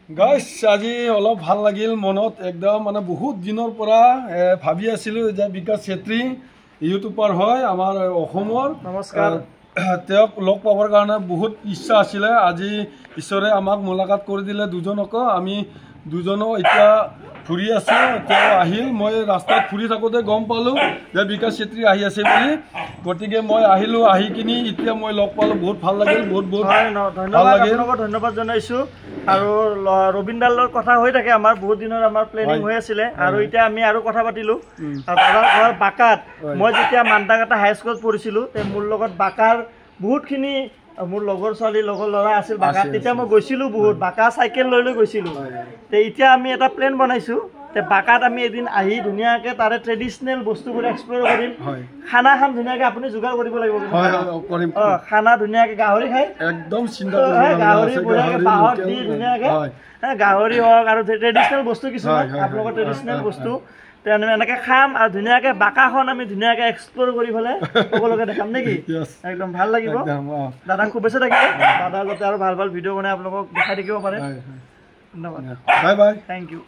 গাইছ আজি অলপ ভাল লাগিল মনত একদম মানে বহুত দিনৰ পৰা ভাবি আছিলোঁ যে বিকাশ চেত্ৰী ইউটিউবাৰ হয় আমাৰ অসমৰ। নমস্কাৰ। তেওঁক লগ পাবৰ কাৰণে বহুত ইচ্ছা আছিলে। আজি ঈশ্বৰে আমাক মুলাকাত কৰি দিলে দুজনকো। আমি দুজনো এতিয়া ফুৰি আছোঁ। তেওঁ আহিল, মই ৰাস্তাত ফুৰি থাকোঁতে গম পালোঁ যে বিকাশ চেত্ৰী আহি আছে বুলি। গতিকে মই আহিলোঁ, আহি কিনি এতিয়া মই লগ পালোঁ, বহুত ভাল লাগিল। বহুত ধন্যবাদ জনাইছোঁ। আৰু ৰবীন দালৰ কথা হৈ থাকে আমাৰ বহুত দিনৰ আমাৰ প্লেনিং হৈ আছিলে আৰু এতিয়া আমি আৰু কথা পাতিলোঁ। আৰু দাদাৰ ঘৰ বাকাত। মই যেতিয়া মান্দাকাটা হাইস্কুলত পঢ়িছিলোঁ মোৰ লগত বাকাৰ বহুতখিনি মোৰ লগৰ ছোৱালী লগৰ ল'ৰা আছিল বাকাত। তেতিয়া মই গৈছিলোঁ বহুত, বাকা চাইকেল লৈ গৈছিলোঁ। এতিয়া আমি এটা প্লেন বনাইছোঁ বাকাত আমি এদিন আহি ধুনীয়াকৈ তাৰে ট্ৰেডিশ্যনেল বস্তুবোৰ এক্সপ্ল'ৰ কৰিম। খানা খাম ধুনীয়াকৈ, আপুনি যোগাৰ কৰিব লাগিব। খানা ধুনীয়াকৈ গাহৰি খাই একদম গাহৰি বাঁহত দি ধুনীয়াকৈ গাহৰি হওক আৰু ট্ৰেডিশ্যনেল বস্তু কিছুমান আপোনালোকৰ ট্ৰেডিশ্যনেল বস্তু এনেকৈ খাম আৰু ধুনীয়াকৈ বাকাখন আমি ধুনীয়াকৈ এক্সপ্ল'ৰ কৰি পেলাই সকলোকে দেখাম নেকি? একদম ভাল লাগিব। দাদাক শুভেচ্ছা থাকিব, দাদাৰ যাতে আৰু ভাল ভাল ভিডিঅ' বনাই আপোনালোকক দেখাই থাকিব পাৰে। ধন্যবাদ, বাই বাই, থেংক ইউ।